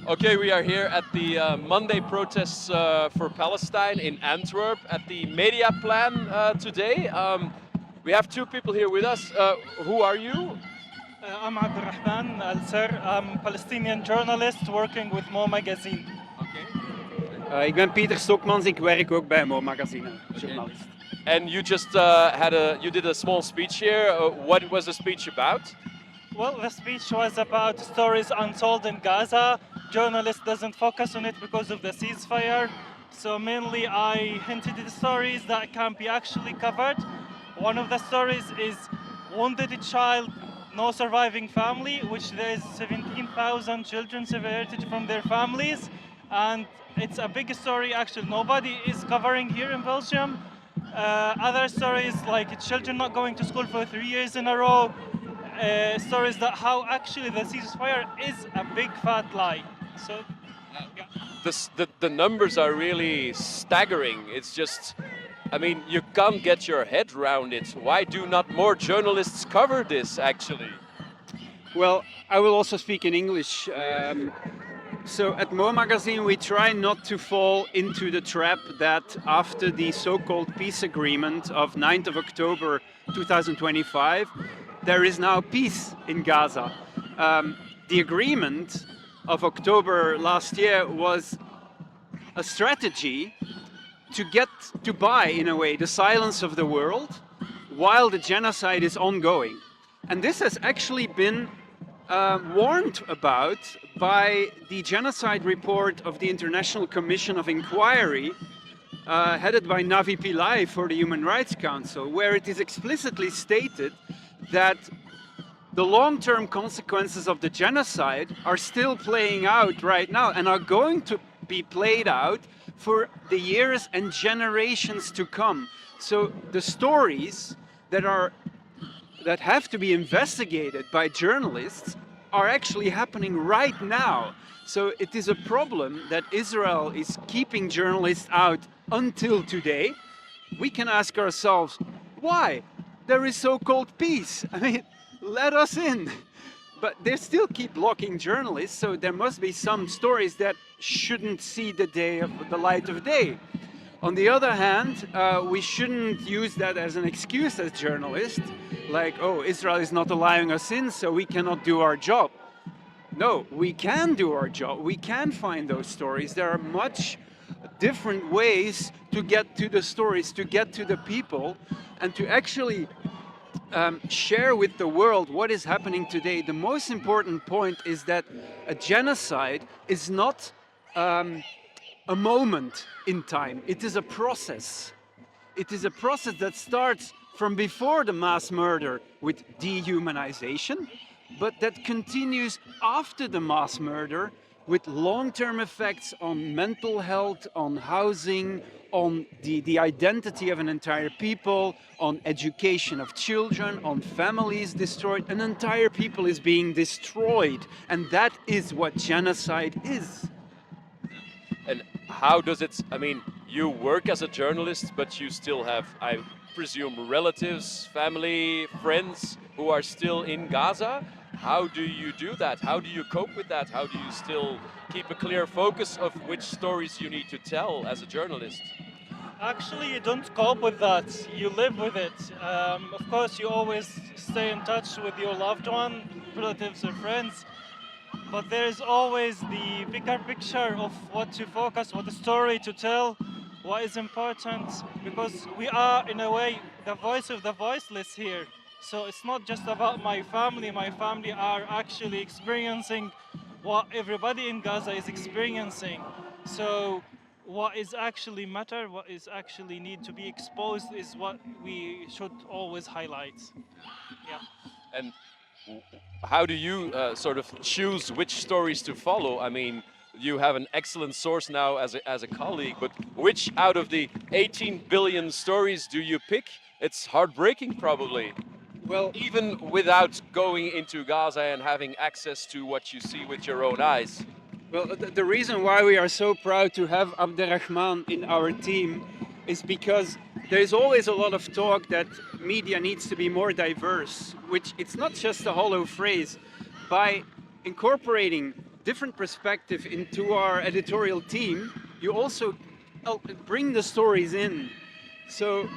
Okay, we are here at the Monday protests for Palestine in Antwerp at the Mediaplein today. We have two people here with us. Who are you? I'm Abdelrahman Alserr. I'm a Palestinian journalist working with MO magazine. Okay. Ik ben Pieter Stockmans, ik werk ook bij MO magazine, journalist. And you just you did a small speech here. What was the speech about? Well, the speech was about stories untold in Gaza. Journalists doesn't focus on it because of the ceasefire. So mainly I hinted at the stories that can be actually covered. One of the stories is wounded child, no surviving family, which there is 17,000 children separated from their families. And it's a big story actually nobody is covering here in Belgium. Other stories like children not going to school for 3 years in a row. Stories that how actually the ceasefire is a big fat lie. So, yeah. The numbers are really staggering. It's just, I mean, you can't get your head around it. Why do not more journalists cover this actually? Well, I will also speak in English. So at MO magazine we try not to fall into the trap that after the so-called peace agreement of 9th of October 2025, there is now peace in Gaza. The agreement of October last year was a strategy to buy, in a way, the silence of the world while the genocide is ongoing. And this has actually been warned about by the genocide report of the International Commission of Inquiry headed by Navi Pillay for the Human Rights Council, where it is explicitly stated that the long-term consequences of the genocide are still playing out right now and are going to be played out for the years and generations to come. So the stories that have to be investigated by journalists are actually happening right now. So it is a problem that Israel is keeping journalists out until today. We can ask ourselves, why? There is so-called peace. I mean, let us in. But they still keep blocking journalists, so there must be some stories that shouldn't see the light of day. On the other hand, we shouldn't use that as an excuse as journalists, like, oh, Israel is not allowing us in, so we cannot do our job. No, we can do our job. We can find those stories. There are much different ways to get to the stories, to get to the people, and to actually share with the world what is happening today. The most important point is that a genocide is not a moment in time. It is a process. It is a process that starts from before the mass murder with dehumanization, but that continues after the mass murder with long-term effects on mental health, on housing, on the identity of an entire people, on education of children, on families destroyed. An entire people is being destroyed, and that is what genocide is. And how does it, I mean, you work as a journalist, but you still have, I presume, relatives, family, friends who are still in Gaza. How do you do that? How do you cope with that? How do you still keep a clear focus of which stories you need to tell as a journalist? Actually, you don't cope with that. You live with it. Of course, you always stay in touch with your loved one, relatives or friends. But there is always the bigger picture of what to focus, what the story to tell, what is important. Because we are, in a way, the voice of the voiceless here. So it's not just about my family. My family are actually experiencing what everybody in Gaza is experiencing. So what is actually matter, what is actually need to be exposed is what we should always highlight. Yeah. And how do you sort of choose which stories to follow? I mean, you have an excellent source now as a colleague, but which out of the 18 billion stories do you pick? It's heartbreaking probably. Well, even without going into Gaza and having access to what you see with your own eyes. Well, the reason why we are so proud to have Abdelrahman in our team is because there is always a lot of talk that media needs to be more diverse, which it's not just a hollow phrase. By incorporating different perspective into our editorial team, you also bring the stories in. So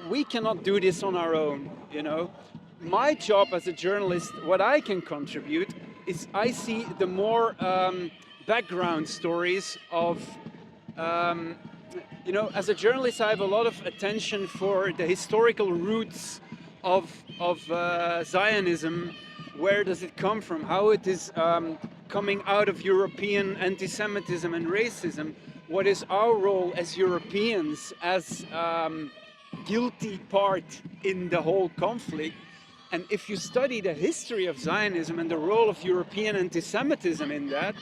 we cannot do this on our own, you know. My job as a journalist, what I can contribute is I see the more background stories of, you know, as a journalist I have a lot of attention for the historical roots of Zionism. Where does it come from? How it is coming out of European anti-Semitism and racism? What is our role as Europeans, as guilty part in the whole conflict? And if you study the history of Zionism and the role of European anti-Semitism in that,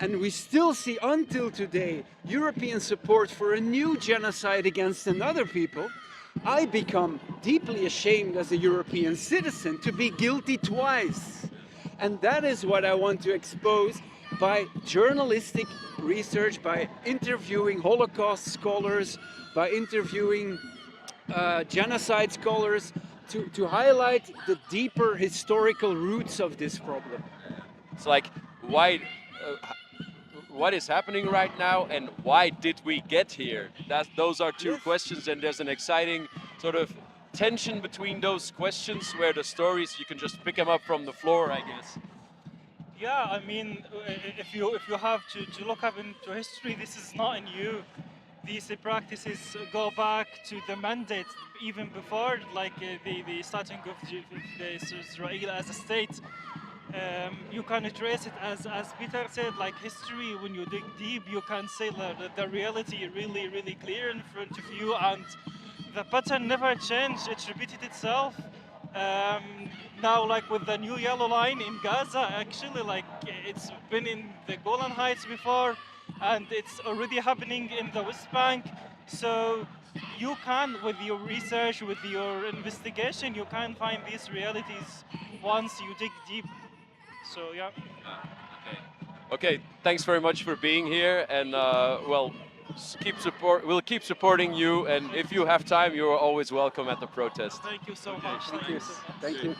and we still see until today European support for a new genocide against another people, I become deeply ashamed as a European citizen to be guilty twice. And that is what I want to expose by journalistic research, by interviewing Holocaust scholars, by interviewing genocide scholars, to highlight the deeper historical roots of this problem. It's like, why, what is happening right now, and why did we get here? Those are two questions, and there's an exciting sort of tension between those questions, where the stories, you can just pick them up from the floor, I guess. Yeah, I mean, if you have to look up into history, this is not new. These practices go back to the mandate even before, like the starting of Israel as a state. You can trace it as Peter said, like history. When you dig deep, you can see the reality really clear in front of you, and the pattern never changed. It repeated itself. Now, like with the new yellow line in Gaza, actually, like it's been in the Golan Heights before, and it's already happening in the Westbank. So you can, with your research, with your investigation, you can find these realities once you dig deep. So yeah. Okay, thanks very much for being here, and well, we'll keep supporting you, and if you have time, you are always welcome at the protest. Thank you so much. Thank you.